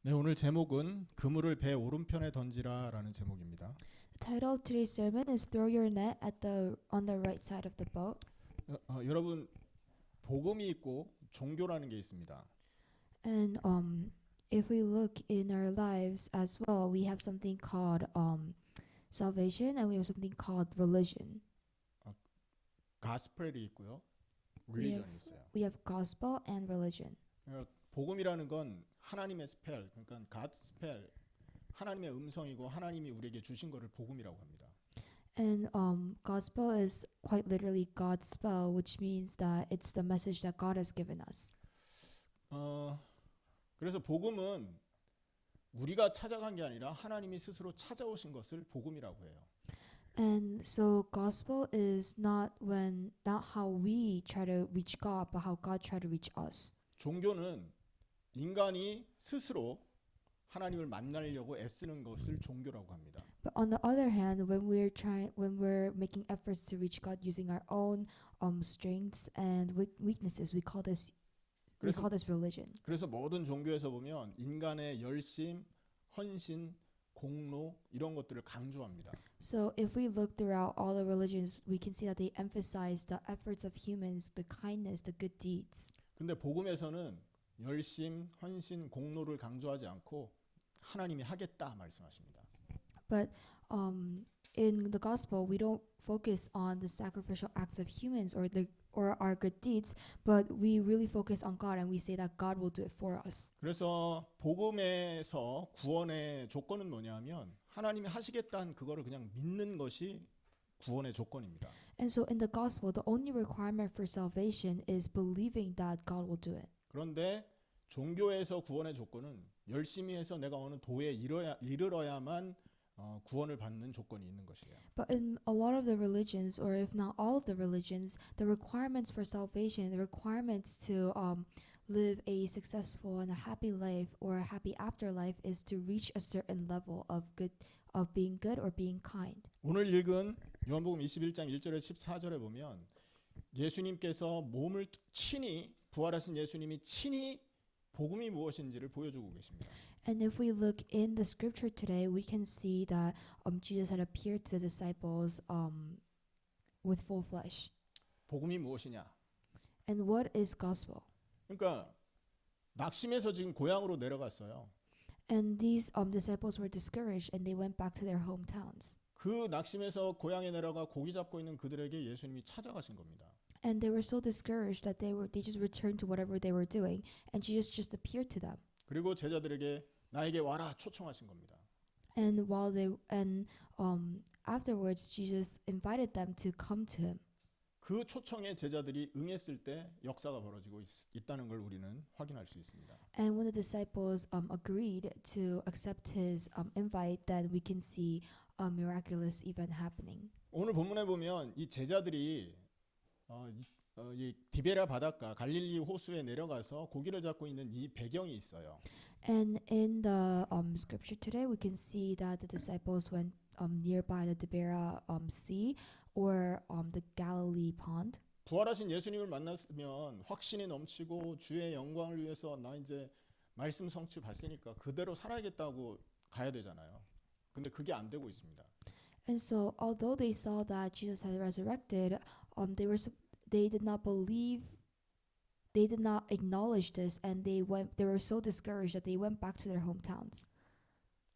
네, 오늘 제목은 그물을 배 오른편에 던지라라는 제목입니다. The title of today's sermon is "Throw your net on the right side of the boat." 여러분 복음이 있고 종교라는 게 있습니다. And if we look in our lives as well, we have something called salvation, and we have something called religion. 가스펠이 있고요, We have 릴리전이 있어요. we have gospel and religion. 복음이라는 건 하나님의 스펠, 그러니까 갓 스펠, 하나님의 음성이고 하나님이 우리에게 주신 것을 복음이라고 합니다. And gospel is quite literally God's spell, which means that it's the message that God has given us. 그래서 복음은 우리가 찾아간 게 아니라 하나님이 스스로 찾아오신 것을 복음이라고 해요. And so gospel is not how we try to reach God, but how God try to reach us. 종교는 인간이 스스로 하나님을 만나려고 애쓰는 것을 종교라고 합니다. But on the other hand, when we're making efforts to reach God using our own strengths and weaknesses, we call this religion. 그래서 모든 종교에서 보면 인간의 열심, 헌신, 공로 이런 것들을 강조합니다. So if we look throughout all the religions, we can see that they emphasize the efforts of humans, the kindness, the good deeds. 근데 복음에서는 열심, 헌신, 공로를 강조하지 않고 하나님이 하겠다 말씀하십니다. But in the gospel, we don't focus on the sacrificial acts of humans or our good deeds, but we really focus on God, and we say that God will do it for us. 그래서 복음에서 구원의 조건은 뭐냐면 하나님이 하시겠다는 그거를 그냥 믿는 것이 구원의 조건입니다. And so in the gospel, the only requirement for salvation is believing that God will do it. 그런데 종교에서 구원의 조건은 열심히 해서 내가 어느 도에 이르러야만 구원을 받는 조건이 있는 것이에요. But in a lot of the religions, or if not all of the religions, the requirements for salvation, the requirements to live a successful and a happy life or a happy afterlife is to reach a certain level of being good or being kind. 오늘 읽은 요한복음 21장 1절에 14절에 보면 예수님께서 몸을 친히 부활하신 예수님이 친히 복음이 무엇인지를 보여주고 계십니다. And if we look in the scripture today, we can see that Jesus had appeared to the disciples with full flesh. 복음이 무엇이냐? And what is gospel? 그러니까 낙심해서 지금 고향으로 내려갔어요. And these disciples were discouraged, and they went back to their hometowns. 그 낙심해서 고향에 내려가 고기 잡고 있는 그들에게 예수님이 찾아가신 겁니다. And they were so discouraged that they just returned to whatever they were doing, and Jesus just appeared to them. 그리고 제자들에게 나에게 와라 초청하신 겁니다. And afterwards, Jesus invited them to come to him. 그 초청에 제자들이 응했을 때 역사가 벌어지고 있다는 걸 우리는 확인할 수 있습니다. And when the disciples agreed to accept his invite, then we can see a miraculous event happening. 오늘 본문에 보면 이 제자들이 이 디베랴 바닷가 갈릴리 호수에 내려가서 고기를 잡고 있는 이 배경이 있어요. And in the scripture today, we can see that the disciples went nearby the Tiberias Sea or the Galilee Pond. 부활하신 예수님을 만났으면 확신이 넘치고 주의 영광을 위해서 나 이제 말씀 성취 받으니까 그대로 살아야겠다고 가야 되잖아요. 근데 그게 안 되고 있습니다. And so, although they saw that Jesus had resurrected, they did not believe. They did not acknowledge this, and they were so discouraged that they went back to their hometowns.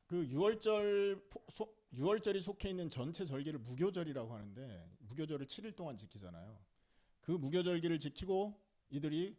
그 유월절이 속해 있는 전체 절기를 무교절이라고 하는데 무교절을 7일 동안 지키잖아요. 그 무교절기를 지키고 이들이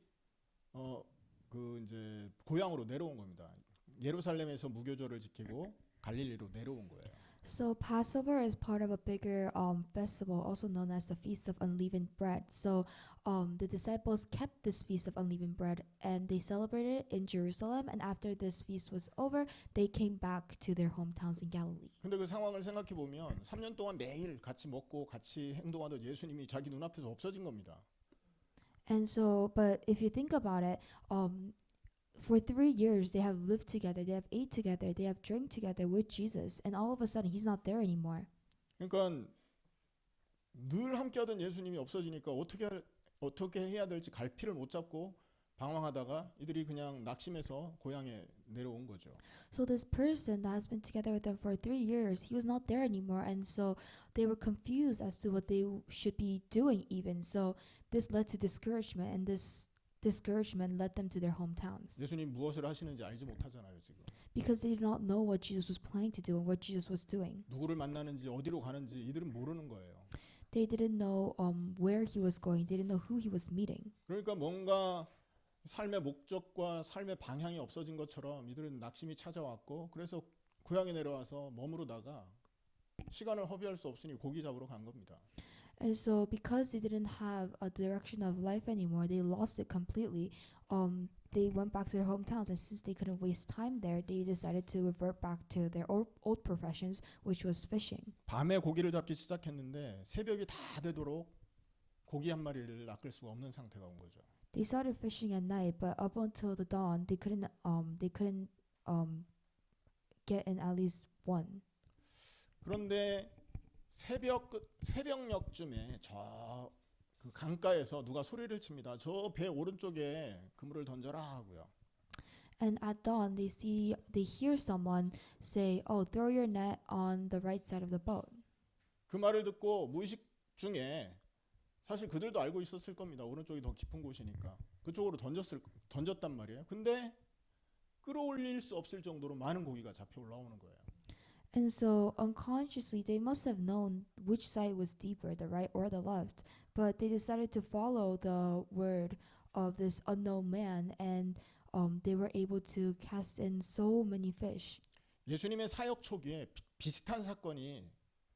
그 이제 고향으로 내려온 겁니다. 예루살렘에서 무교절을 지키고 갈릴리로 내려온 거예요. So Passover is part of a bigger festival, also known as the Feast of Unleavened Bread. So the disciples kept this Feast of Unleavened Bread, and they celebrated it in Jerusalem. And after this feast was over, they came back to their hometowns in Galilee. 근데 그 상황을 생각해 보면 3년 동안 매일 같이 먹고 같이 행동하던 예수님이 자기 눈앞에서 없어진 겁니다. And so, but if you think about it, for 3 years they have lived together, they have ate together, they have drank together with Jesus, and all of a sudden he's not there anymore. 그러니까 늘 함께하던 예수님이 없어지니까 어떻게 해야 될지 갈피를 못 잡고 방황하다가 이들이 그냥 낙심해서 고향에 내려온 거죠. So this person that has been together with them for 3 years, he was not there anymore, and so they were confused as to what they should be doing even. So this led to discouragement, and this discouragement led them to their hometowns 예수님 무엇을 하시는지 알지 못하잖아요, 지금. because they did not know what Jesus was planning to do and what Jesus was doing. 누구를 만나는지 어디로 가는지 이들은 모르는 거예요. They didn't know where he was going. They didn't know who he was meeting. 그러니까 뭔가 삶의 목적과 삶의 방향이 없어진 것처럼 이들은 낙심이 찾아왔고 그래서 고향에 내려와서 머무르다가 시간을 허비할 수 없으니 고기 잡으러 간 겁니다. And so because they didn't have a direction of life anymore, they lost it completely. They went back to their hometowns, and since they couldn't waste time there, they decided to revert back to their old professions, which was fishing. 밤에 고기를 잡기 시작했는데 새벽이 다 되도록 고기 한 마리를 낚을 수가 없는 상태가 온 거죠. They started fishing at night, but up until the dawn, they couldn't get in at least one. 그런데 새벽녘쯤에 저 그 강가에서 누가 소리를 칩니다. 저 배 오른쪽에 그물을 던져라 하고요. And at dawn, they hear someone say, "Oh, throw your net on the right side of the boat." 그 말을 듣고 무의식 중에 사실 그들도 알고 있었을 겁니다. 오른쪽이 더 깊은 곳이니까 그쪽으로 던졌단 말이에요. 근데 끌어올릴 수 없을 정도로 많은 고기가 잡혀 올라오는 거예요. And so unconsciously, they must have known which side was deeper, the right or the left. But they decided to follow the word of this unknown man, and they were able to cast in so many fish. 예수님의 사역 초기에 비슷한 사건이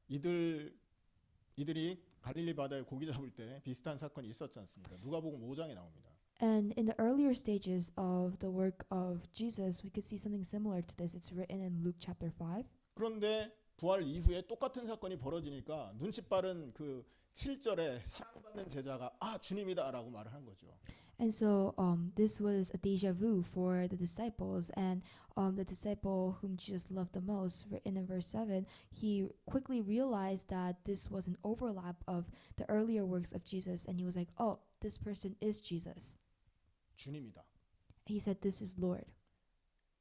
이들이 갈릴리 바다에 고기 잡을 때 비슷한 사건이 있었지 않습니까? 누가복음 5장에 나옵니다. And in the earlier stages of the work of Jesus, we could see something similar to this. It's written in Luke chapter 5. 그런데 부활 이후에 똑같은 사건이 벌어지니까 눈치 빠른 그 7절에 사랑받는 제자가 아 주님이다라고 말을 한 거죠. And so this was a deja vu for the disciples, and the disciple whom Jesus loved the most, written in verse 7, he quickly realized that this was an overlap of the earlier works of Jesus, and he was like, oh, this person is Jesus. 주님이다. He said, this is Lord.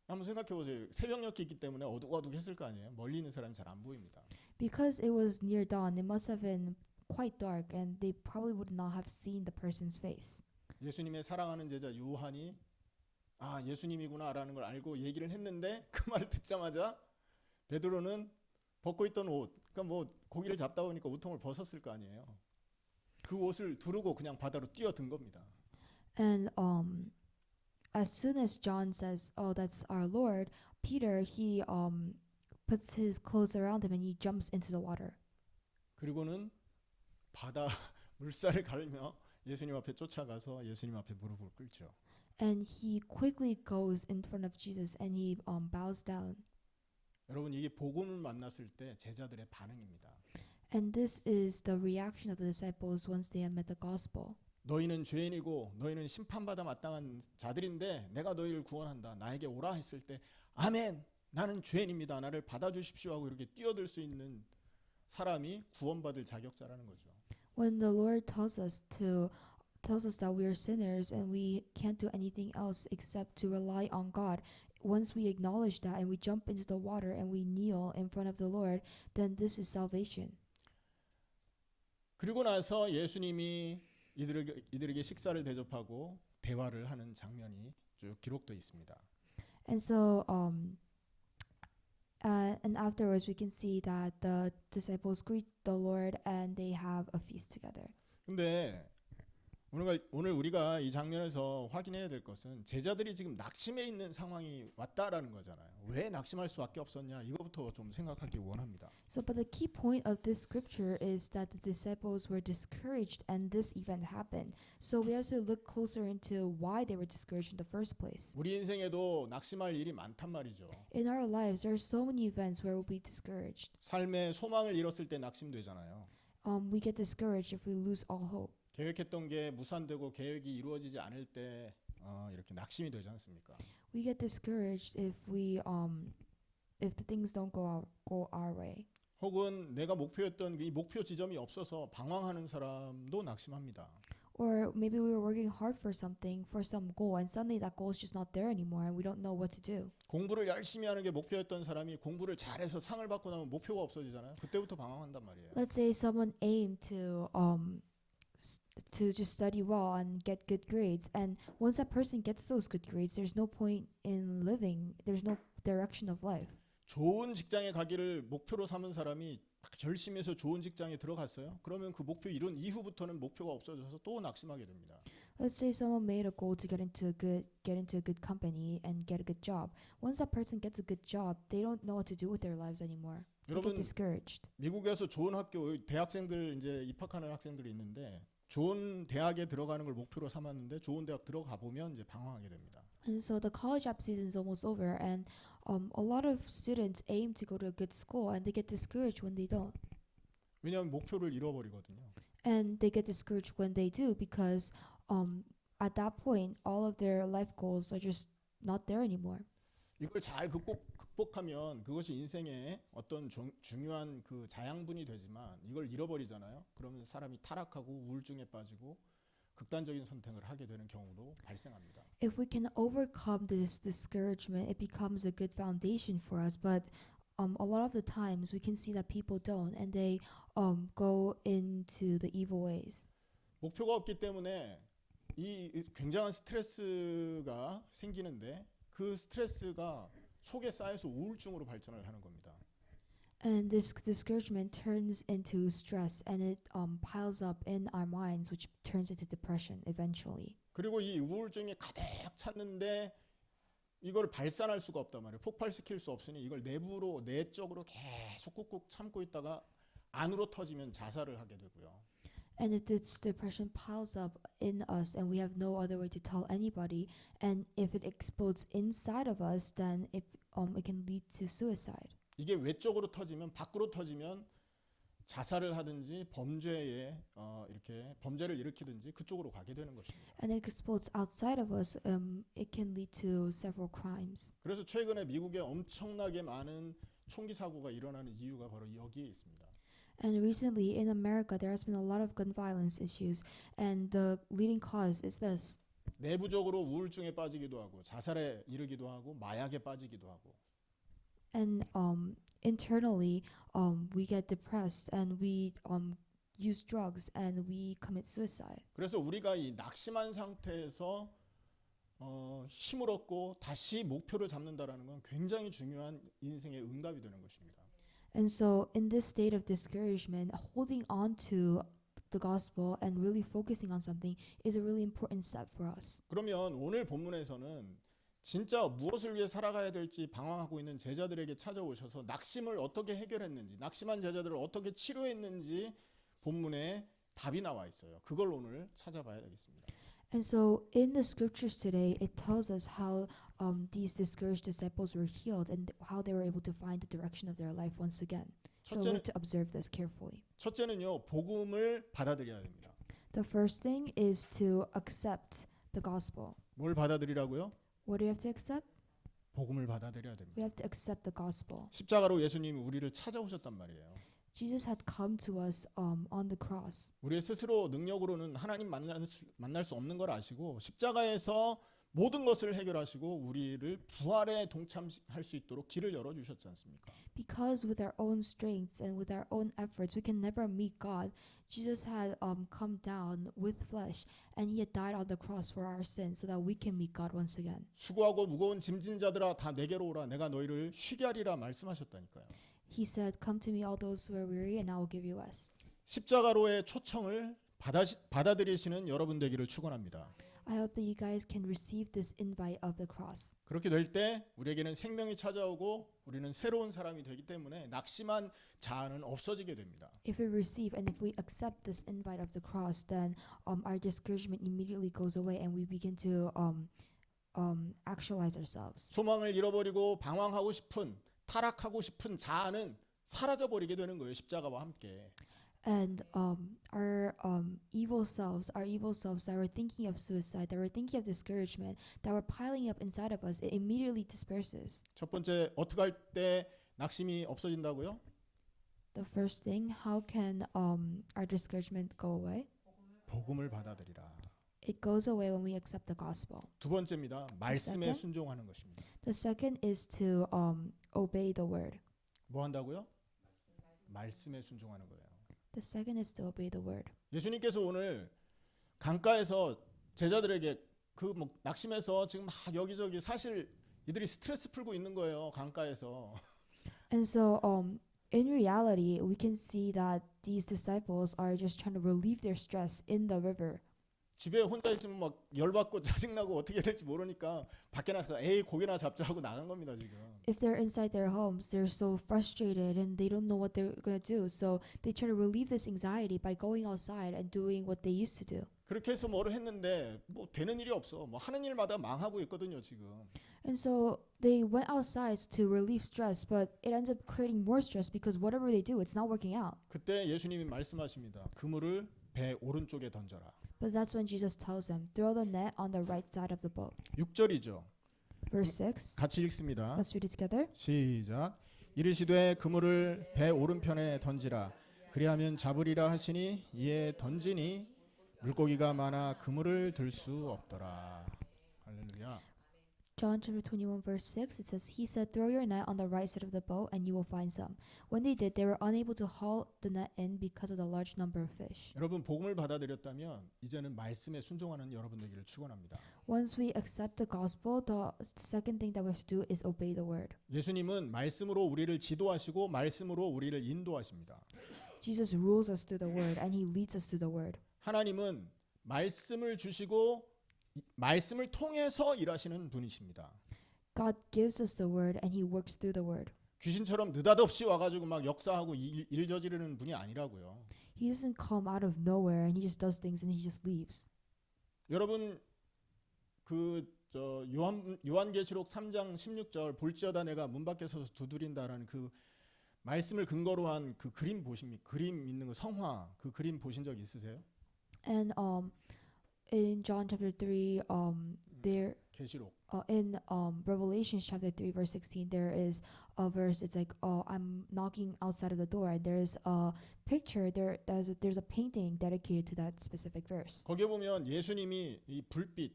한번 생각해 보세요. 새벽녘이기 때문에 어둑어둑했을 거 아니에요. 멀리 있는 사람이 잘 안 보입니다. Because it was near dawn, it must have been quite dark, and they probably would not have seen the person's face. 예수님의 사랑하는 제자 요한이 아 예수님이구나라는 걸 알고 얘기를 했는데 그 말을 듣자마자 베드로는 벗고 있던 옷, 그러니까 뭐 고기를 잡다 보니까 우통을 벗었을 거 아니에요. 그 옷을 두르고 그냥 바다로 뛰어든 겁니다. And as soon as John says, "Oh, that's our Lord," Peter he puts his clothes around him and he jumps into the water. 그리고는 바다 물살을 가르며 예수님 앞에 쫓아가서 예수님 앞에 무릎을 꿇죠. And he quickly goes in front of Jesus and he bows down. 여러분 이게 복음을 만났을 때 제자들의 반응입니다. And this is the reaction of the disciples once they had met the gospel. 너희는 죄인이고 너희는 심판받아 마땅한 자들인데 내가 너희를 구원한다. 나에게 오라 했을 때 아멘. 나는 죄인입니다. 나를 받아주십시오 하고 이렇게 뛰어들 수 있는 사람이 구원받을 자격자라는 거죠. When the Lord tells us that we are sinners and we can't do anything else except to rely on God, once we acknowledge that and we jump into the water and we kneel in front of the Lord, then this is salvation. 그리고 나서 예수님이 이들에게 식사를 대접하고 대화를 하는 장면이 쭉 기록되어 있습니다. And so and afterwards we can see that the disciples greet the Lord and they have a feast together. 근데 오늘 우리가 이 장면에서 확인해야 될 것은 제자들이 지금 낙심해 있는 상황이 왔다라는 거잖아요. 왜 낙심할 수밖에 없었냐? 이거부터 좀 생각하기 원합니다. So but the key point of this scripture is that the disciples were discouraged and this event happened. So we have to look closer into why they were discouraged in the first place. 우리 인생에도 낙심할 일이 많단 말이죠. In our lives there are so many events where we'll be discouraged. 삶의 소망을 잃었을 때 낙심되잖아요. We get discouraged if we lose all hope. 계획했던 게 무산되고 계획이 이루어지지 않을 때 이렇게 낙심이 되지 않습니까? We get discouraged if the things don't go our way. 혹은 내가 목표였던 이 목표 지점이 없어서 방황하는 사람도 낙심합니다. Or maybe we were working hard for something, for some goal, and suddenly that goal is just not there anymore, and we don't know what to do. 공부를 열심히 하는 게 목표였던 사람이 공부를 잘해서 상을 받고 나면 목표가 없어지잖아요. 그때부터 방황한단 말이에요. Let's say someone aimed to just study well and get good grades, and once that person gets those good grades, there's no point in living. There's no direction of life. 좋은 직장에 가기를 목표로 삼은 사람이 열심히 해서 좋은 직장에 들어갔어요. 그러면 그 목표 이룬 이후부터는 목표가 없어져서 또 낙심하게 됩니다. Let's say someone made a goal to get into a good company and get a good job. Once that person gets a good job, they don't know what to do with their lives anymore. They get 여러분 discouraged. 미국에서 좋은 학교 대학생들 이제 입학하는 학생들이 있는데 좋은 대학에 들어가는 걸 목표로 삼았는데 좋은 대학 들어가 보면 이제 방황하게 됩니다. And so the college app season is almost over, and a lot of students aim to go to a good school, and they get discouraged when they don't. 왜냐하면 목표를 잃어버리거든요. And they get discouraged when they do because at that point, all of their life goals are just not there anymore. 이걸 잘 극복하면 그것이 인생의 어떤 중요한 그 자양분이 되지만 이걸 잃어버리잖아요. 그러면 사람이 타락하고 우울증에 빠지고 극단적인 선택을 하게 되는 경우도 발생합니다. If we can overcome this discouragement, it becomes a good foundation for us. But a lot of the times, we can see that people don't, and they go into the evil ways. 목표가 없기 때문에 이 굉장한 스트레스가 생기는데 그 스트레스가 속에 쌓여서 우울증으로 발전을 하는 겁니다. And this discouragement turns into stress, and it piles up in our minds, which turns into depression eventually. 그리고 이 우울증이 가득 찼는데 이걸 발산할 수가 없단 말이에요. 폭발시킬 수 없으니 이걸 내부로 내적으로 계속 꾹꾹 참고 있다가 안으로 터지면 자살을 하게 되고요. And if this depression piles up in us and we have no other way to tell anybody, and if it explodes inside of us, then it can lead to suicide. 이게 외적으로 터지면 밖으로 터지면 자살을 하든지 범죄에 이렇게 범죄를 일으키든지 그쪽으로 가게 되는 것입니다. And it explodes outside of us, it can lead to several crimes. 그래서 최근에 미국에 엄청나게 많은 총기 사고가 일어나는 이유가 바로 여기에 있습니다. And recently in America, there has been a lot of gun violence issues, and the leading cause is this. 내부적으로 우울증에 빠지기도 하고 자살에 이르기도 하고 마약에 빠지기도 하고. And internally, we get depressed and we use drugs and we commit suicide. 그래서 우리가 이 낙심한 상태에서 힘을 얻고 다시 목표를 잡는다라는 건 굉장히 중요한 인생의 응답이 되는 것입니다. And so, in this state of discouragement, holding on to the gospel and really focusing on something is a really important step for us. 그러면 오늘 본문에서는 진짜 무엇을 위해 살아가야 될지 방황하고 있는 제자들에게 찾아오셔서 낙심을 어떻게 해결했는지, 낙심한 제자들을 어떻게 치료했는지 본문에 답이 나와 있어요. 그걸 오늘 찾아봐야 되겠습니다. And so, in the scriptures today, it tells us how these discouraged disciples were healed and how they were able to find the direction of their life once again. So, we have to observe this carefully. 첫째는요, 복음을 받아들여야 됩니다. The first thing is to accept the gospel. 뭘 받아들이라고요? What do you have to accept? 복음을 받아들여야 됩니다. We have to accept the gospel. 십자가로 예수님이 우리를 찾아오셨단 말이에요. Jesus had come to us on the cross. 우리의 스스로 능력으로는 하나님 만날 수 없는 걸 아시고 십자가에서 모든 것을 해결하시고 우리를 부활에 동참할 수 있도록 길을 열어주셨지 않습니까? Because with our own strengths and with our own efforts, we can never meet God. Jesus had come down with flesh, and he had died on the cross for our sins, so that we can meet God once again. 수고하고 무거운 짐진 자들아 다 내게로 오라 내가 너희를 쉬게 하리라 말씀하셨다니까요. He said, "Come to me, all those who are weary, and I will give you rest." 십자가로의 초청을 받아들이시는 여러분 되기를 축원합니다. I hope that you guys can receive this invite of the cross. 그렇게 될 때 우리에게는 생명이 찾아오고 우리는 새로운 사람이 되기 때문에 낙심한 자아는 없어지게 됩니다. If we receive and if we accept this invite of the cross, then our discouragement immediately goes away, and we begin to actualize ourselves. 소망을 잃어버리고 방황하고 싶은 타락하고 싶은 자아는 사라져 버리게 되는 거예요. 십자가와 함께. And our evil selves that were thinking of suicide, that were thinking of discouragement, that were piling up inside of us, it immediately disperses. 첫 번째 어떻게 할 때 낙심이 없어진다고요? The first thing, how can our discouragement go away? 복음을 받아들이라. It goes away when we accept the gospel. 두 번째입니다. 말씀에 second? 순종하는 것입니다. The second is to obey the word. 뭐 한다고요? 말씀에 순종하는 거예요. The second is to obey the word. 예수님께서 오늘 강가에서 제자들에게 그 뭐 낙심해서 지금 막 여기저기 사실 이들이 스트레스 풀고 있는 거예요. 강가에서. And so in reality, we can see that these disciples are just trying to relieve their stress in the river. 집에 혼자 있으면 막 열받고 짜증나고 어떻게 해야 될지 모르니까 밖에 나가서 에이 고기나 잡자 하고 나간 겁니다 지금. If they're inside their homes, they're so frustrated and they don't know what they're going to do. So they try to relieve this anxiety by going outside and doing what they used to do. 그렇게 해서 뭐를 했는데 뭐 되는 일이 없어. 뭐 하는 일마다 망하고 있거든요 지금. And so they went outside to relieve stress, but it ends up creating more stress because whatever they do, it's not working out. 그때 예수님이 말씀하십니다. 그물을 배 오른쪽에 던져라. But that's when Jesus tells them, throw the net on the right side of the boat. 6절이죠. Verse 6. 같이 읽습니다. Let's read it together. 시작. 이르시되 그물을 배 오른편에 던지라. 그리하면 잡으리라 하시니 이에 던지니 물고기가 많아 그물을 들 수 없더라. 할렐루야. John chapter 21 verse 6, it says, He said, throw your net on the right side of the boat and you will find some. When they did, they were unable to haul the net in because of the large number of fish. 여러분 복음을 받아들였다면 이제는 말씀에 순종하는 여러분 되기를 축원합니다. Once we accept the gospel, the second thing that we have to do is obey the word. 예수님은 말씀으로 우리를 지도하시고 말씀으로 우리를 인도하십니다. Jesus rules us through the word and He leads us through the word. 하나님은 말씀을 주시고 말씀을 통해서 일하시는 분이십니다. God gives us the word and He works through the word. 귀신처럼 느닷없이 와가지고 막 역사하고 일 저지르는 분이 아니라고요. He doesn't come out of nowhere and He just does things and He just leaves. 여러분 요한계시록 3장 16절 볼지어다 내가 문 밖에 서서 두드린다라는 그 말씀을 근거로 한 그 그림 보십니까? 그림 있는 거 성화 그 그림 보신 적 있으세요? And in John chapter 3, there 계시록 in Revelation chapter 3 verse 16 there is a verse. It's like, oh, I'm knocking outside of the door, and there's a picture there. There's a painting dedicated to that specific verse. 거기에 보면 예수님이 이 불빛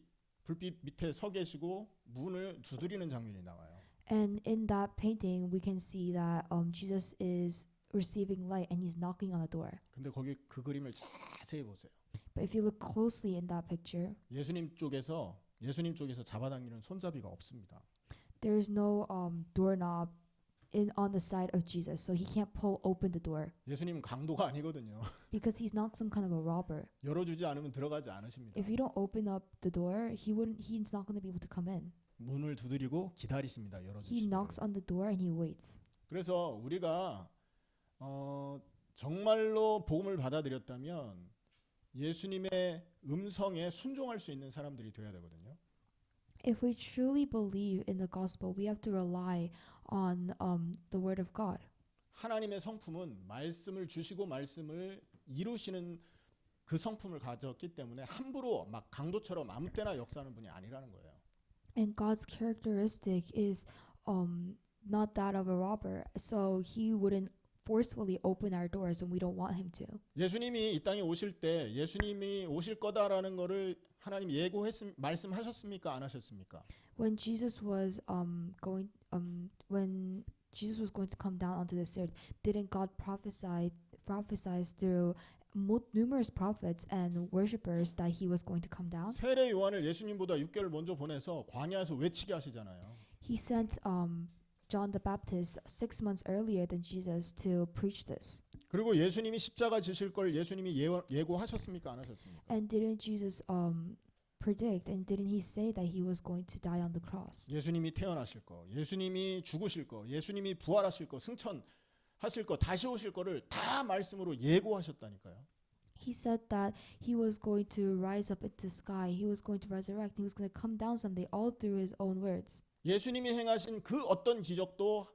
밑에 서 계시고 문을 두드리는 장면이 나와요. And in that painting, we can see that Jesus is receiving light and He's knocking on the door. 근데 거기 그 그림을 자세히 보세요. But if you look closely in that picture, 예수님 쪽에서 잡아당기는 손잡이가 없습니다. there is no doorknob on the side of Jesus, so He can't pull open the door 예수님은 강도가 아니거든요. because He's not some kind of a robber. 열어주지 않으면 들어가지 않으십니다. If you don't open up the door, He's not going to be able to come in. 문을 두드리고 기다리십니다. He 열어주시기를. knocks on the door and He waits. 그래서 우리가 정말로 복음을 받아들였다면 예수님의 음성에 순종할 수 있는 사람들이 되어야 되거든요. If we truly believe in the gospel, we have to rely on the word of God. 하나님의 성품은 말씀을 주시고 말씀을 이루시는 그 성품을 가졌기 때문에 함부로 막 강도처럼 아무 때나 역사하는 분이 아니라는 거예요. And God's characteristic is not that of a robber, so He wouldn't forcefully open our doors when we don't want Him to. 예수님이 이 땅에 오실 때 예수님이 오실 거다라는 거를 하나님 말씀하셨습니까? 안 하셨습니까? When Jesus was going to come down onto this earth, didn't God prophesy through numerous prophets and worshippers that He was going to come down? 세례 요한을 예수님보다 6개월 먼저 보내서 광야에서 외치게 하시잖아요. He sent John the Baptist 6 months earlier than Jesus to preach this. 그리고 예수님이 십자가 지실 걸 예수님이 예고하셨습니까? 안 하셨습니까? And didn't Jesus predict, and didn't He say that He was going to die on the cross? 예수님이 태어나실 거, 예수님이 죽으실 거, 예수님이 부활하실 거, 승천하실 거, 다시 오실 거를 다 말씀으로 예고하셨다니까요. He said that He was going to rise up into the sky, He was going to resurrect, He was going to come down someday, all through His own words. 예수님이 행하신 그 어떤 기적도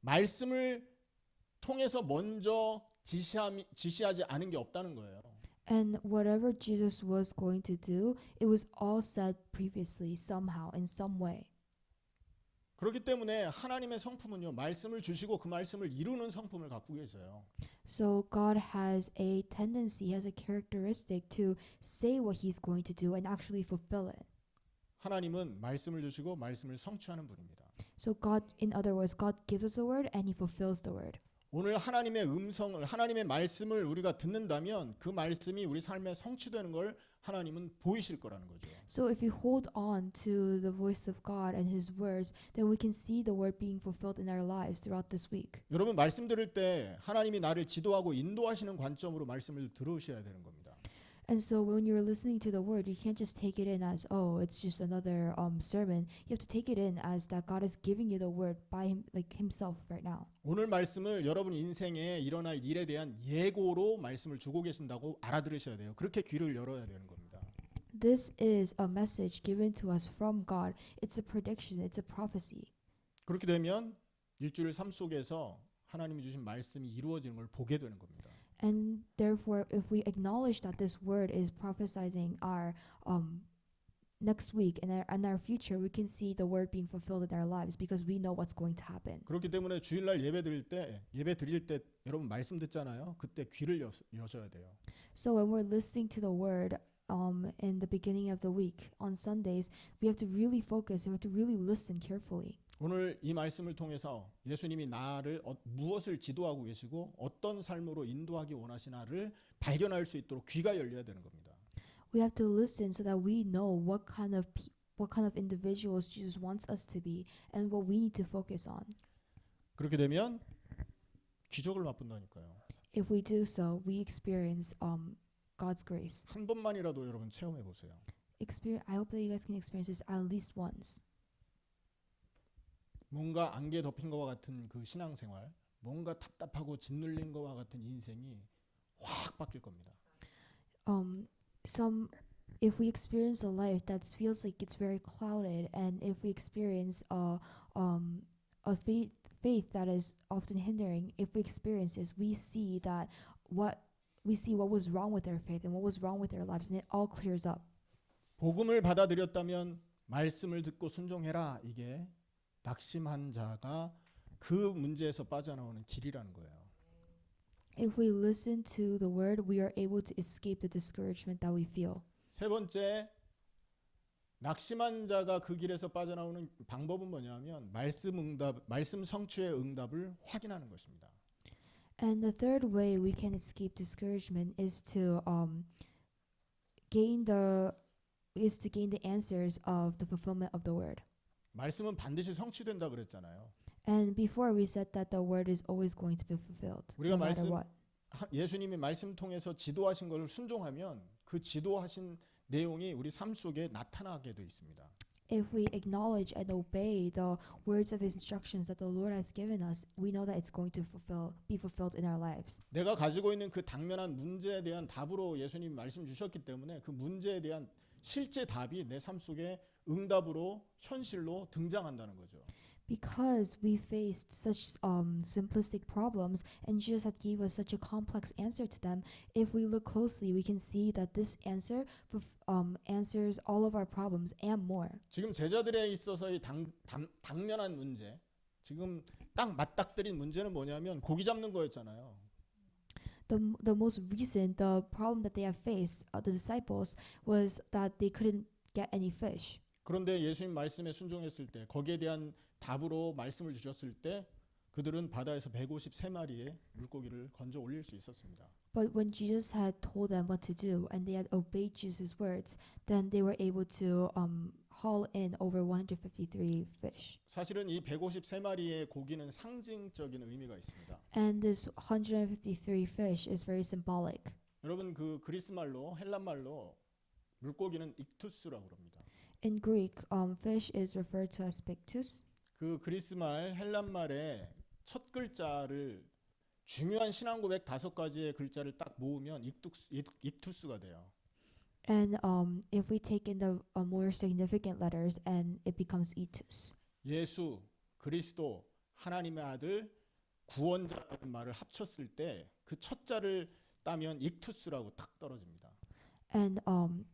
말씀을 통해서 먼저 지시하지 않은 게 없다는 거예요. And whatever Jesus was going to do, it was all said previously somehow, in some way. 그렇기 때문에 하나님의 성품은요, 말씀을 주시고 그 말씀을 이루는 성품을 갖고 계세요. So God has a tendency, has a characteristic to say what He's going to do and actually fulfill it. 하나님은 말씀을 주시고 말씀을 성취하는 분입니다. So God, in other words, God gives us a word and He fulfills the word. 오늘 하나님의 음성을, 하나님의 말씀을 우리가 듣는다면 그 말씀이 우리 삶에 성취되는 걸 하나님은 보이실 거라는 거죠. So if we hold on to the voice of God and His words, then we can see the word being fulfilled in our lives throughout this week. 여러분 말씀 들을 때 하나님이 나를 지도하고 인도하시는 관점으로 말씀을 들으셔야 되는 겁니다. And so when you're listening to the word, you can't just take it in as, oh, it's just another sermon. You have to take it in as that God is giving you the word by Himself right now. 오늘 말씀을 여러분 인생에 일어날 일에 대한 예고로 말씀을 주고 계신다고 알아들으셔야 돼요. 그렇게 귀를 열어야 되는 겁니다. This is a message given to us from God. It's a prediction. It's a prophecy. 그렇게 되면 일주일 삶 속에서 하나님이 주신 말씀이 이루어지는 걸 보게 되는 겁니다. And therefore, if we acknowledge that this word is prophesying our next week and our future, we can see the word being fulfilled in our lives because we know what's going to happen. 그렇기 때문에 주일날 예배 드릴 때 여러분 말씀 듣잖아요. 그때 귀를 여셔야 돼요. So when we're listening to the word in the beginning of the week on Sundays, we have to really focus and we have to really listen carefully. 오늘 이 말씀을 통해서 예수님이 나를 무엇을 지도하고 계시고 어떤 삶으로 인도하기 원하시나를 발견할 수 있도록 귀가 열려야 되는 겁니다. We have to listen so that we know what kind of individuals Jesus wants us to be and what we need to focus on. 그렇게 되면 기적을 맛본다니까요. If we do so, we experience God's grace. 한 번만이라도 여러분 체험해 보세요. I hope that you guys can experience this at least once. 뭔가 안개 덮인 것과 같은 그 신앙생활, 뭔가 답답하고 짓눌린 것과 같은 인생이 확 바뀔 겁니다. If we experience a life that feels like it's very clouded, and if we experience a faith that is often hindering, if we experience this, we see what was wrong with their faith and what was wrong with their lives, and it all clears up. 복음을 받아들였다면 말씀을 듣고 순종해라. 이게 낙심한 자가 그 문제에서 빠져나오는 길이라는 거예요. If we listen to the word, we are able to escape the discouragement that we feel. 세 번째, 낙심한 자가 그 길에서 빠져나오는 방법은 뭐냐면 말씀 성취의 응답을 확인하는 것입니다. And the third way we can escape discouragement is to gain the answers of the fulfillment of the word. 말씀은 반드시 성취된다 그랬잖아요. And before we said that the word is always going to be fulfilled, 우리가 no matter 말씀 what. 예수님이 말씀 통해서 지도하신 것을 순종하면 그 지도하신 내용이 우리 삶 속에 나타나게 돼 있습니다. If we acknowledge and obey the words of His instructions that the Lord has given us, we know that it's going to be fulfilled in our lives. 내가 가지고 있는 그 당면한 문제에 대한 답으로 예수님이 말씀 주셨기 때문에 그 문제에 대한 실제 답이 내 삶 속에 응답으로 현실로 등장한다는 거죠. Because we faced such simplistic problems and Jesus had gave us such a complex answer to them, if we look closely, we can see that this answer answers all of our problems and more. 지금 제자들에 있어서의 당면한 문제, 지금 딱 맞닥뜨린 문제는 뭐냐면 고기 잡는 거였잖아요. The most recent the problem that they have faced, the disciples, was that they couldn't get any fish. 그런데 예수님 말씀에 순종했을 때 거기에 대한 답으로 말씀을 주셨을 때 그들은 바다에서 153마리의 물고기를 건져 올릴 수 있었습니다. But when Jesus had told them what to do and they had obeyed Jesus' words, then they were able to haul in over 153 fish. 사실은 이 153마리의 고기는 상징적인 의미가 있습니다. And this 153 fish is very symbolic. 여러분 그 그리스 말로 헬란 말로 물고기는 익투스라고 합니다. In Greek, fish is referred to as pictus. 그 그리스 말 헬란 말의 첫 글자를 중요한 신앙 고백 5가지의 글자를 딱 모으면 익투스가 돼요. And if we take in the more significant letters, and it becomes itus. 예수, 그리스도, 하나님의 아들, 구원자라는 말을 합쳤을 때 그 첫 자를 따면 익투스라고 탁 떨어집니다. And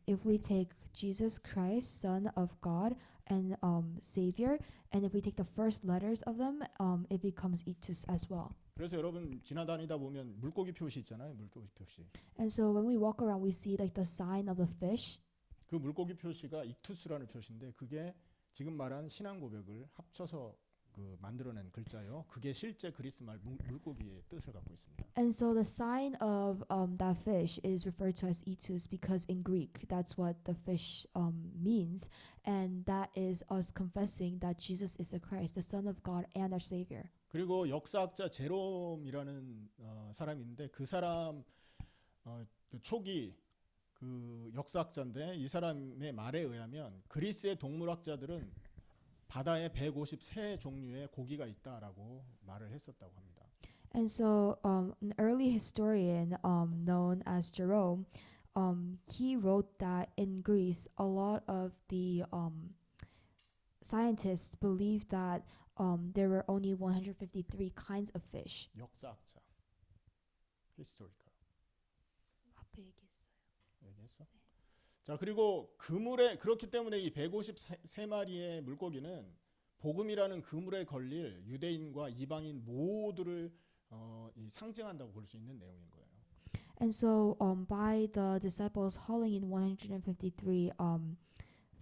if we take Jesus Christ, Son of God and Savior, and if we take the first letters of them, it becomes itus as well. 그래서 여러분 지나다니다 보면 물고기 표시 있잖아요. 물고기 표시. And so when we walk around, we see like the sign of the fish. 그 물고기 표시가 이투스라는 표시인데 그게 지금 말한 신앙 고백을 합쳐서 그 만들어낸 글자요. 그게 실제 그리스 말 물고기의 뜻을 갖고 있습니다. And so the sign of that fish is referred to as itus because in Greek that's what the fish means, and that is us confessing that Jesus is the Christ, the Son of God and our Savior. 그리고 역사학자 제롬이라는 사람이 있는데 그 사람 그 초기 그 역사학자인데 이 사람의 말에 의하면 그리스의 동물학자들은 바다에 153 종류의 고기가 있다라고 말을 했었다고 합니다. And so an early historian known as Jerome, he wrote that in Greece a lot of the scientists believed that there were only 153 kinds of fish. 역사학자, 히스토리컬 얘기했어? 자 그리고 그물에 그렇기 때문에 이 153마리의 물고기는 복음이라는 그물에 걸릴 유대인과 이방인 모두를 이 상징한다고 볼 수 있는 내용인 거예요. And so by the disciples hauling in 153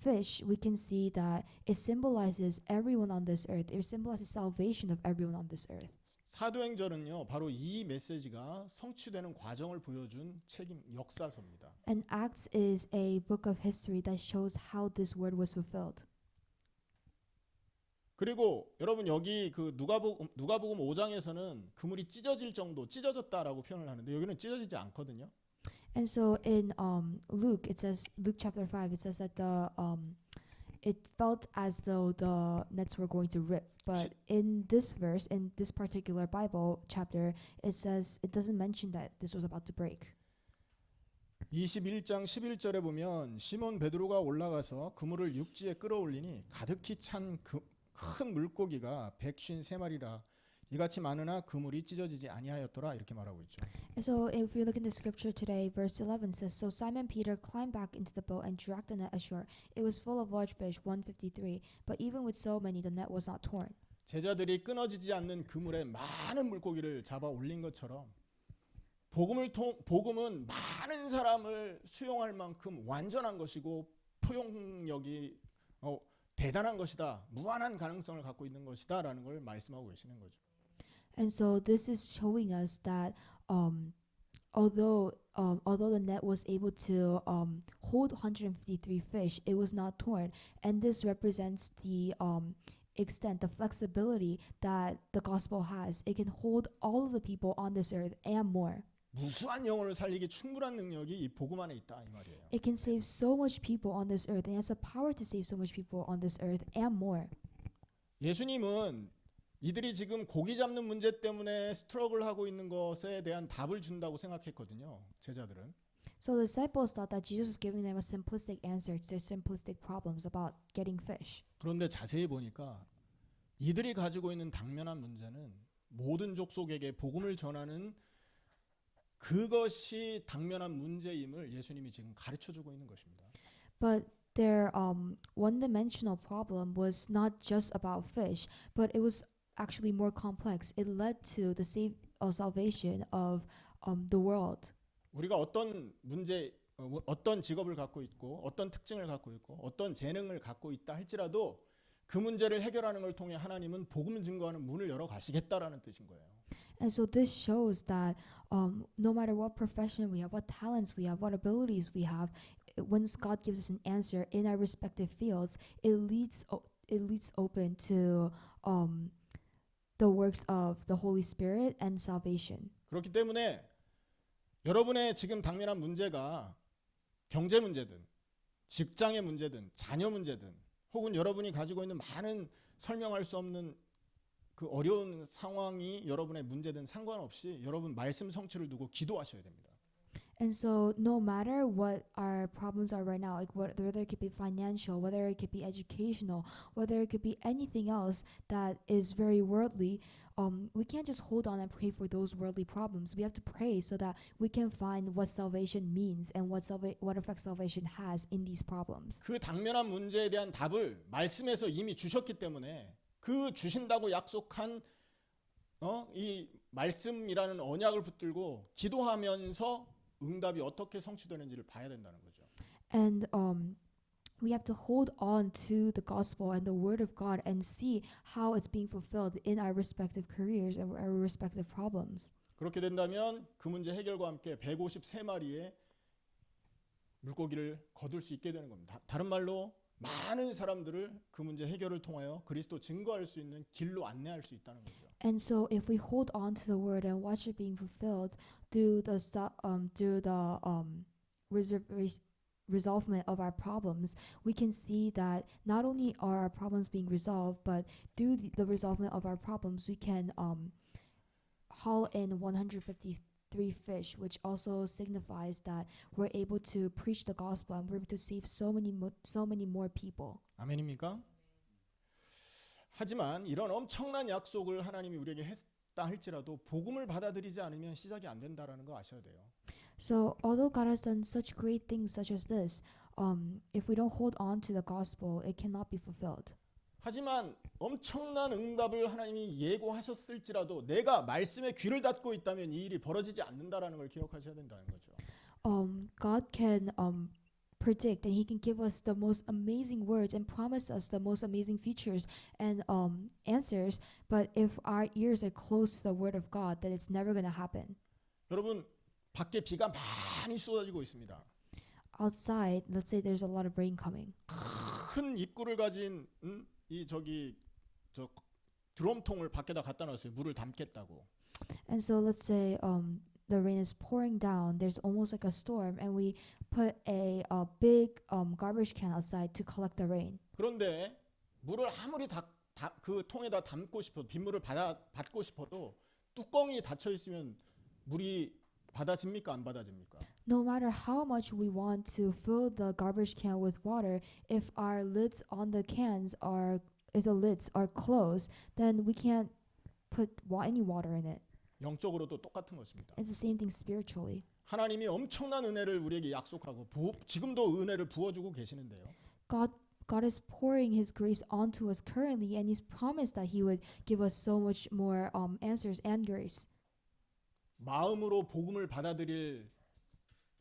fish, we can see that it symbolizes everyone on this earth. It symbolizes salvation of everyone on this earth. 사도행전은요 바로 이 메시지가 성취되는 과정을 보여준 책임 역사서입니다. And Acts is a book of history that shows how this word was fulfilled. 그리고 여러분 여기 그 누가복음 5장에서는 그물이 찢어질 정도 찢어졌다라고 표현을 하는데 여기는 찢어지지 않거든요. And so in Luke, it says Luke chapter 5, it says that it felt as though the nets were going to rip. But in this verse, in this particular Bible chapter, it says it doesn't mention that this was about to break. 21장 11절에 보면 시몬 베드로가 올라가서 그물을 육지에 끌어올리니 가득히 찬 큰 물고기가 153마리라 이같이 많으나 그물이 찢어지지 아니하였더라 이렇게 말하고 있죠. And so if we look in the scripture today, verse 11 says, So Simon Peter climbed back into the boat and dragged the net ashore. It was full of large fish, 153, but even with so many, the net was not torn. 제자들이 끊어지지 않는 그물에 많은 물고기를 잡아 올린 것처럼 복음은 많은 사람을 수용할 만큼 완전한 것이고 포용력이 대단한 것이다. 무한한 가능성을 갖고 있는 것이다라는 걸 말씀하고 계시는 거죠. And so this is showing us that although the net was able to hold 153 fish, it was not torn, and this represents the extent, the flexibility that the gospel has. It can hold all of the people on this earth and more. 무수한 영혼을 살리기 충분한 능력이 이 복음 안에 있다 이 말이에요. It can save so much people on this earth, and it has the power to save so much people on this earth and more. 예수님은 이들이 지금 고기 잡는 문제 때문에 스트러글하고 있는 것에 대한 답을 준다고 생각했거든요. 제자들은. So the disciples thought that Jesus was giving them a simplistic answer to their simplistic problems about getting fish. 그런데 자세히 보니까 이들이 가지고 있는 당면한 문제는 모든 족속에게 복음을 전하는 그것이 당면한 문제임을 예수님이 지금 가르쳐주고 있는 것입니다. But their one-dimensional problem was not just about fish, but it was actually more complex. It led to the salvation of the world. 우리가 어떤 문제, 어떤 직업을 갖고 있고 어떤 특징을 갖고 있고 어떤 재능을 갖고 있다 할지라도 그 문제를 해결하는 걸 통해 하나님은 복음을 증거하는 문을 열어 가시겠다라는 뜻인 거예요. And so this shows that no matter what profession we have, what talents we have, what abilities we have, once God gives us an answer in our respective fields, it leads open to the works of the Holy Spirit and salvation. 그렇기 때문에 여러분의 지금 당면한 문제가 경제 문제든 직장의 문제든 자녀 문제든 혹은 여러분이 가지고 있는 많은 설명할 수 없는 그 어려운 상황이 여러분의 문제든 상관없이 여러분 말씀 성취를 두고 기도하셔야 됩니다. And so, no matter what our problems are right now, like whether it could be financial, whether it could be educational, whether it could be anything else that is very worldly, we can't just hold on and pray for those worldly problems. We have to pray so that we can find what salvation means and what effect salvation has in these problems. 그 당면한 문제에 대한 답을 말씀에서 이미 주셨기 때문에 그 주신다고 약속한 이 말씀이라는 언약을 붙들고 기도하면서 응답이 어떻게 성취되는지를 봐야 된다는 거죠. And we have to hold on to the gospel and the word of God and see how it's being fulfilled in our respective careers and our respective problems. 그렇게 된다면 그 문제 해결과 함께 153마리의 물고기를 거둘 수 있게 되는 겁니다. 다른 말로 많은 사람들을 그 문제 해결을 통하여 그리스도 증거할 수 있는 길로 안내할 수 있다는 거죠. And so, if we hold on to the word and watch it being fulfilled through the resolvement of our problems, we can see that not only are our problems being resolved, but through the resolvement of our problems, we can haul in 153 fish, which also signifies that we're able to preach the gospel and we're able to save so many more people. 아멘입니까? 하지만 이런 엄청난 약속을 하나님이 우리에게 했다 할지라도 복음을 받아들이지 않으면 시작이 안 된다라는 거 아셔야 돼요. So, although God has done such great things such as this, if we don't hold on to the gospel, it cannot be fulfilled. 하지만 엄청난 응답을 하나님이 예고하셨을지라도 내가 말씀에 귀를 닫고 있다면 이 일이 벌어지지 않는다라는 걸 기억하셔야 된다는 거죠. God can predict and He can give us the most amazing words and promise us the most amazing futures and answers. But if our ears are closed to the Word of God, then it's never going to happen. 여러분 밖에 비가 많이 쏟아지고 있습니다. Outside, let's say there's a lot of rain coming. 큰 입구를 가진 저 드럼통을 밖에다 갖다 놨어요. 물을 담겠다고. And so let's say the rain is pouring down. There's almost like a storm, and we put a big garbage can outside to collect the rain. 그런데 물을 아무리 그 통에다 담고 싶어도 빗물을 받고 싶어도 뚜껑이 닫혀 있으면 물이 받아집니까 안 받아집니까? No matter how much we want to fill the garbage can with water, if our lids on the cans are closed, then we can't put any water in it. 영적으로도 똑같은 것입니다. It's the same thing spiritually. 하나님이 엄청난 은혜를 우리에게 약속하고 지금도 은혜를 부어주고 계시는데요. God is pouring His grace onto us currently, and He's promised that He would give us so much more answers and grace. 마음으로 복음을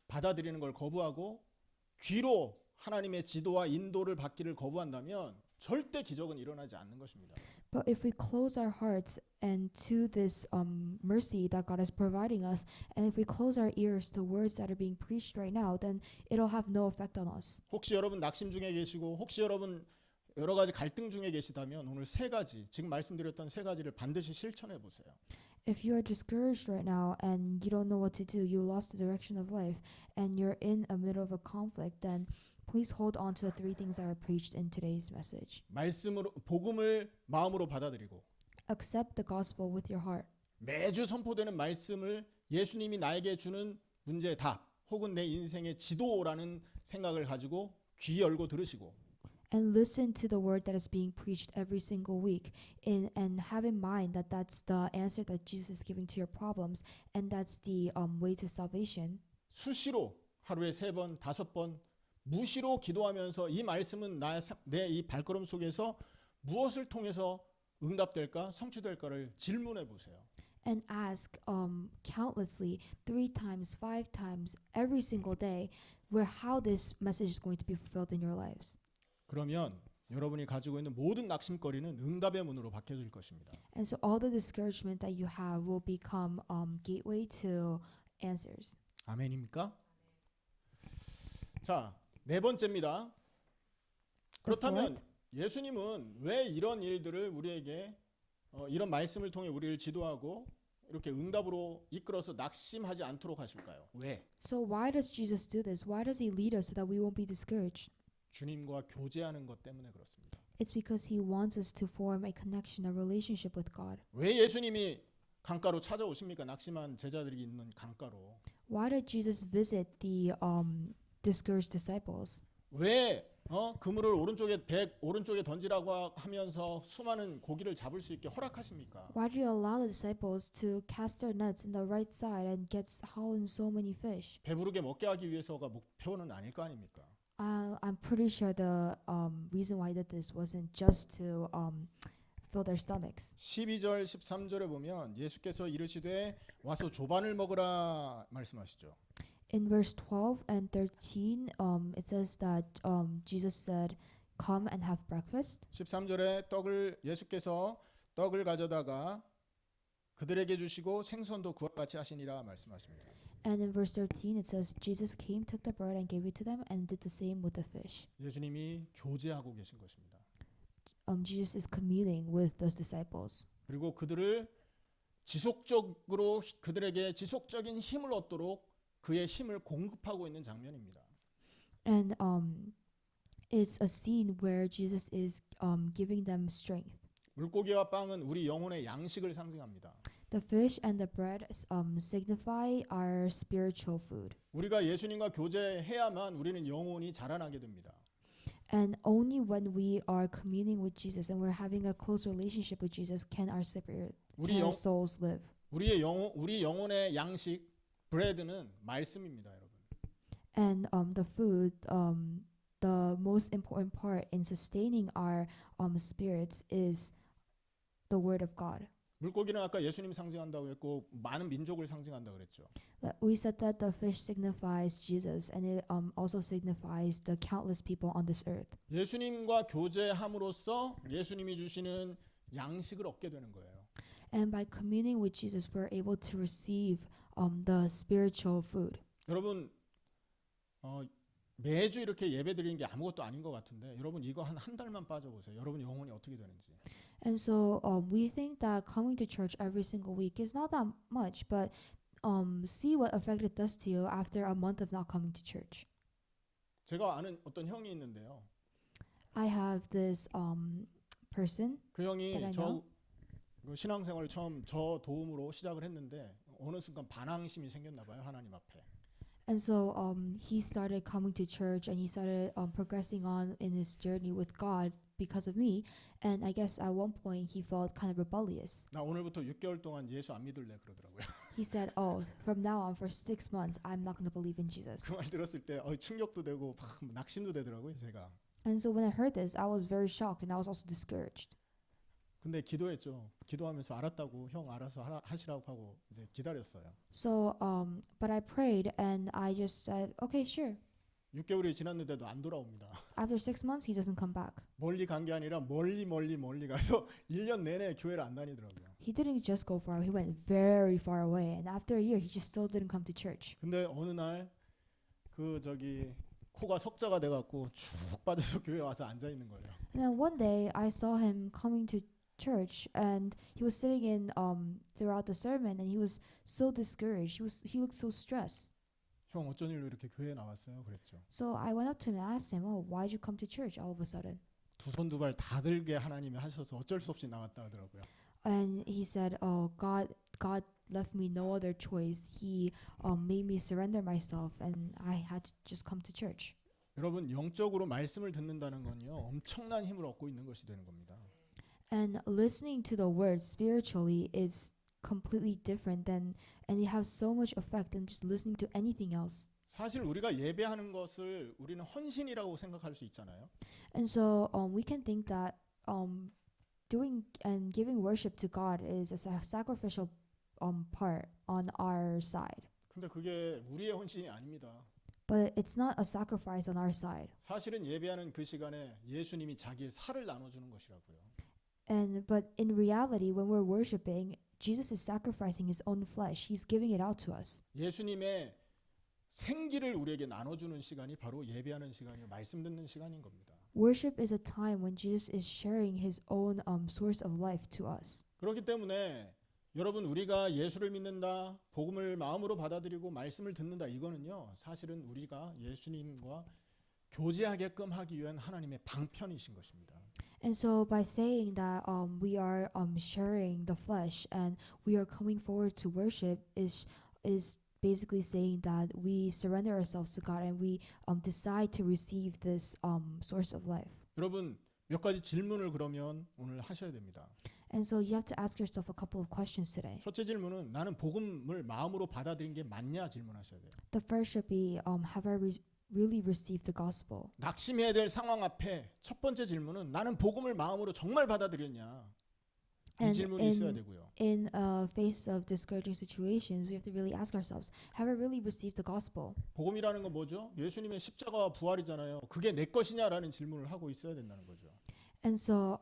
받아들이는 걸 거부하고 귀로 하나님의 지도와 인도를 받기를 거부한다면 절대 기적은 일어나지 않는 것입니다. But if we close our hearts and to this mercy that God is providing us, and if we close our ears to words that are being preached right now, then it'll have no effect on us. 혹시 여러분 낙심 중에 계시고 혹시 여러분 여러 가지 갈등 중에 계시다면 오늘 세 가지 지금 말씀드렸던 세 가지를 반드시 실천해 보세요. If you are discouraged right now and you don't know what to do, you lost the direction of life, and you're in the middle of a conflict, then please hold on to the three things that are preached in today's message. 말씀으로 복음을 마음으로 받아들이고 Accept the gospel with your heart. 매주 선포되는 말씀을 예수님이 나에게 주는 문제의 답 혹은 내 인생의 지도라는 생각을 가지고 귀 열고 들으시고 And listen to the word that is being preached every single week, and have in mind that that's the answer that Jesus is giving to your problems, and that's the way to salvation. 수시로 하루에 3번, 5번 무시로 기도하면서 이 말씀은 내 이 발걸음 속에서 무엇을 통해서 응답될까, 성취될까를 질문해 보세요. And ask countlessly, 3 times, 5 times, every single day, how this message is going to be fulfilled in your lives. 그러면 여러분이 가지고 있는 모든 낙심거리는 응답의 문으로 바뀌어질 것입니다. And so all the discouragement that you have will become gateway to answers. 아멘입니까? 자, 네 번째입니다. 그렇다면 예수님은 왜 이런 일들을 우리에게 이런 말씀을 통해 우리를 지도하고 이렇게 응답으로 이끌어서 낙심하지 않도록 하실까요? 왜? So why does Jesus do this? Why does He lead us so that we won't be discouraged? 주님과 교제하는 것 때문에 그렇습니다. It's because He wants us to form a connection, a relationship with God. 왜 예수님이 강가로 찾아오십니까? 낙심한 제자들이 있는 강가로. Why did Jesus visit the discouraged disciples? 왜 그물을 오른쪽에 던지라고 하면서 수많은 고기를 잡을 수 있게 허락하십니까? Why do you allow the disciples to cast their nets in the right side and get haul in so many fish? 배부르게 먹게 하기 위해서가 목표는 아닐 거 아닙니까? I'm pretty sure the reason why he did this wasn't just to fill their stomachs. 12절 13절에 보면 예수께서 이르시되 와서 조반을 먹으라 말씀하시죠. In verse 12 and 13, it says that Jesus said, "Come and have breakfast." 13절에 예수께서 떡을 가져다가 그들에게 주시고 생선도 그와 같이 하시니라 말씀하십니다. And in verse 13, it says, Jesus came, took the bread, and gave it to them, and did the same with the fish. 예수님이 교제하고 계신 것입니다. Jesus is communing with those disciples. 그리고 그들을 지속적으로 그들에게 지속적인 힘을 얻도록 그의 힘을 공급하고 있는 장면입니다. And it's a scene where Jesus is giving them strength. 물고기와 빵은 우리 영혼의 양식을 상징합니다. The fish and the bread signify our spiritual food. 우리가 예수님과 교제해야만 우리는 영혼이 자라나게 됩니다. And only when we are communing with Jesus and we're having a close relationship with Jesus can our spirit, can our souls live. 우리 영혼의 양식 브레드는 말씀입니다, 여러분. And the food, the most important part in sustaining our spirits is the word of God. 물고기는 아까 예수님 상징한다고 했고 많은 민족을 상징한다고 그랬죠. We said that the fish signifies Jesus, and it also signifies the countless people on this earth. 예수님과 교제함으로써 예수님이 주시는 양식을 얻게 되는 거예요. And by communing with Jesus, we're able to receive the spiritual food. 여러분 매주 이렇게 예배 드리는 게 아무것도 아닌 것 같은데 여러분 이거 한 달만 빠져보세요. 여러분 영혼이 어떻게 되는지. And so we think that coming to church every single week is not that much, but see what effect it does to you after a month of not coming to church. 제가 아는 어떤 형이 있는데요. I have this person. 그 형이 that I 저 know. 신앙생활을 처음 저 도움으로 시작을 했는데 어느 순간 반항심이 생겼나 봐요, 하나님 앞에. And so he started coming to church and he started progressing on in his journey with God because of me. And I guess at one point he felt kind of rebellious. 나 오늘부터 6개월 동안 예수 안 믿을래 그러더라고요. He said, "Oh, from now on for 6 months, I'm not going to believe in Jesus." 그 말 들었을 때 충격도 되고 막 낙심도 되더라고요, 제가. And so when I heard this, I was very shocked and I was also discouraged. 근데 기도했죠. 기도하면서 알았다고 형 알아서 하시라고 하고 이제 기다렸어요. So but I prayed and I just said, "Okay, sure." 6개월이 지났는데도 안 돌아옵니다. After 6 months, he doesn't come back. 멀리 간 게 아니라 멀리 가서 1년 내내 교회를 안 다니더라고요. He didn't just go far; he went very far away. And after a year, he just still didn't come to church. 근데 어느 날 코가 석자가 돼 갖고 쭉 빠져서 교회 와서 앉아 있는 거예요. And then one day, I saw him coming to church, and he was sitting in throughout the sermon, and he was so discouraged. He looked so stressed. 형 어쩐 일로 이렇게 교회에 나왔어요? 그랬죠. So I went up to him and asked him, "Oh, why did you come to church all of a sudden?" 두 손 두 발 다 들게 하나님이 하셔서 어쩔 수 없이 나왔다 하더라고요. And he said, "Oh, God left me no other choice. He made me surrender myself, and I had to just come to church." 여러분 영적으로 말씀을 듣는다는 건요 엄청난 힘을 얻고 있는 것이 되는 겁니다. And listening to the word spiritually is completely different and it has so much effect than just listening to anything else. 사실 우리가 예배하는 것을 우리는 헌신이라고 생각할 수 있잖아요. And so we can think that doing and giving worship to God is a sacrificial part on our side. 근데 그게 우리의 헌신이 아닙니다. But it's not a sacrifice on our side. 사실은 예배하는 그 시간에 예수님이 자기의 살을 나눠주는 것이라고요. But in reality, when we're worshiping, Jesus is sacrificing his own flesh. He's giving it out to us. 예수님의 생기를 우리에게 나눠주는 시간이 바로 예배하는 시간이요 말씀 듣는 시간인 겁니다. Worship is a time when Jesus is sharing his own source of life to us. 그렇기 때문에 여러분 우리가 예수를 믿는다, 복음을 마음으로 받아들이고 말씀을 듣는다 이거는요 사실은 우리가 예수님과 교제하게끔 하기 위한 하나님의 방편이신 것입니다. And so by saying that we are sharing the flesh and we are coming forward to worship is basically saying that we surrender ourselves to God and we decide to receive this source of life. 여러분 몇 가지 질문을 그러면 오늘 하셔야 됩니다. And so you have to ask yourself a couple of questions today. 첫째 질문은 나는 복음을 마음으로 받아들인 게 맞냐 질문하셔야 돼요. The first should be, have I really received the gospel? 낙심해야 될 상황 앞에 첫 번째 질문은 나는 복음을 마음으로 정말 받아들였냐? 이 And 질문이 있어야 되고요. in face of discouraging situations, we have to really ask ourselves, have I really received the gospel? 복음이라는 건 뭐죠? 예수님의 십자가와 부활이잖아요. 그게 내 것이냐라는 질문을 하고 있어야 된다는 거죠. And so,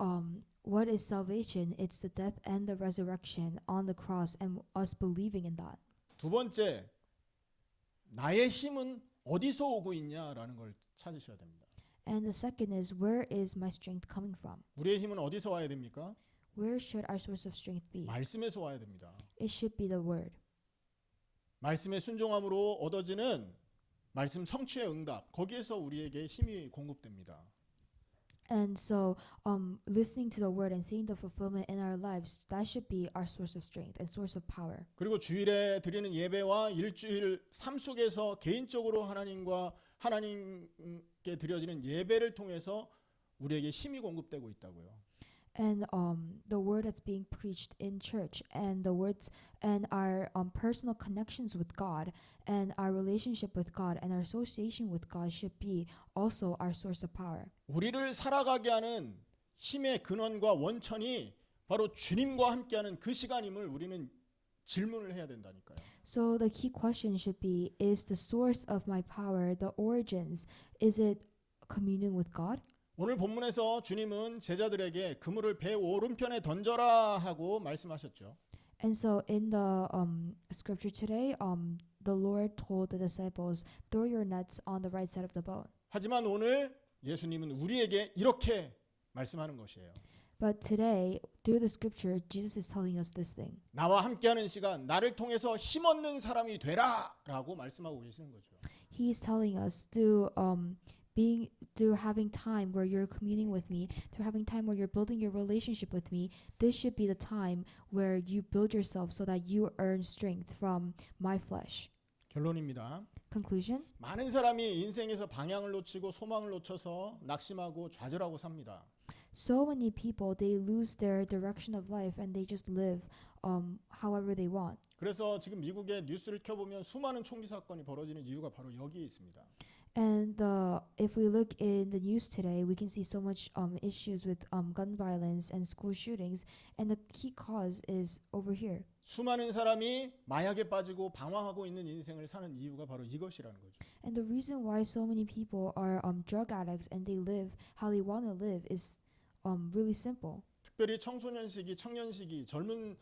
what is salvation? It's the death and the resurrection on the cross and us believing in that. 두 번째, 나의 힘은 어디서 오고 있냐라는 걸 찾으셔야 됩니다. And the second is, where is my strength coming from? 우리의 힘은 어디서 와야 됩니까? Where should our source of strength be? 말씀에서 와야 됩니다. It should be the word. 말씀의 순종함으로 얻어지는 말씀 성취의 응답, 거기에서 우리에게 힘이 공급됩니다. And so, listening to the word and seeing the fulfillment in our lives, that should be our source of strength and source of power. 그리고 주일에 드리는 예배와 일주일 삶 속에서 개인적으로 하나님께 드려지는 예배를 통해서 우리에게 힘이 공급되고 있다고요. And the word that's being preached in church and the words and our personal connections with God and our relationship with God and our association with God should be also our source of power. 우리를 살아가게 하는 힘의 근원과 원천이 바로 주님과 함께하는 그 시간임을 우리는 질문을 해야 된다니까요. So the key question should be, is the source of my power, the origins, is it communion with God? 오늘 본문에서 주님은 제자들에게 그물을 배 오른편에 던져라 하고 말씀하셨죠. And so in the scripture today, the Lord told the disciples, throw your nets on the right side of the boat. 하지만 오늘 예수님은 우리에게 이렇게 말씀하는 것이에요. But today, through the scripture, Jesus is telling us this thing. 나와 함께하는 시간, 나를 통해서 힘 얻는 사람이 되라라고 말씀하고 계시는 거죠. He is telling us through having time where you're communing with me, through having time where you're building your relationship with me, this should be the time where you build yourself so that you earn strength from my flesh. 결론입니다. Conclusion. 많은 사람이 인생에서 방향을 놓치고 소망을 놓쳐서 낙심하고 좌절하고 삽니다. So many people, they lose their direction of life and they just live however they want. 그래서 지금 미국의 뉴스를 켜보면 수많은 총기 사건이 벌어지는 이유가 바로 여기에 있습니다. And if we look in the news today, we can see so much issues with gun violence and school shootings, and the key cause is over here. 수많은 사람이 마약에 빠지고 방황하고 있는 인생을 사는 이유가 바로 이것이라는 거죠. And the reason why so many people are drug addicts and they live how they want to live is really simple. 특별히 청소년 시기, 청년 시기, 젊은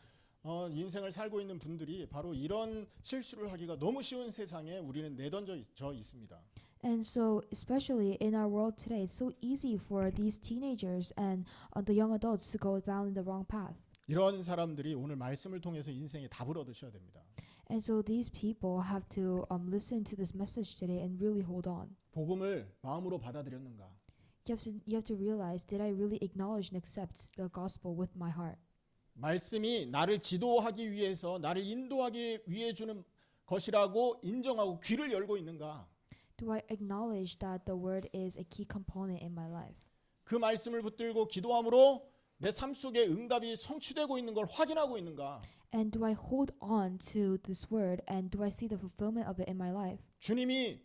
인생을 살고 있는 분들이 바로 이런 실수를 하기가 너무 쉬운 세상에 우리는 내던져 있습니다. And so, especially in our world today, it's so easy for these teenagers and the young adults to go down the wrong path. 이런 사람들이 오늘 말씀을 통해서 인생의 답을 얻으셔야 됩니다. And so these people have to listen to this message today and really hold on. 복음을 마음으로 받아들였는가? You have to realize, did I really acknowledge and accept the gospel with my heart? 말씀이 나를 지도하기 위해서 나를 인도하기 위해 주는 것이라고 인정하고 귀를 열고 있는가? Do I acknowledge that the word is a key component in my life? 그 말씀을 붙들고 기도함으로 내 삶 속에 응답이 성취되고 있는 걸 확인하고 있는가? And do I hold on to this word and do I see the fulfillment of it in my life? 주님이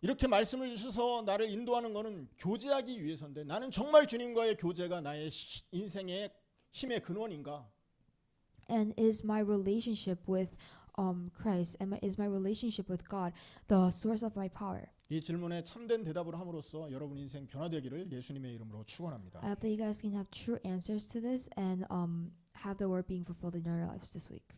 이렇게 말씀을 주셔서 나를 인도하는 것은 교제하기 위해서인데 나는 정말 주님과의 교제가 나의 인생의 힘의 근원인가? And is my relationship with Christ and is my relationship with God the source of my power? 이 질문에 참된 대답을 함으로써 여러분 인생 변화되기를 예수님의 이름으로 축원합니다. I hope that you guys can have true answers to this and have the word being fulfilled in your lives this week.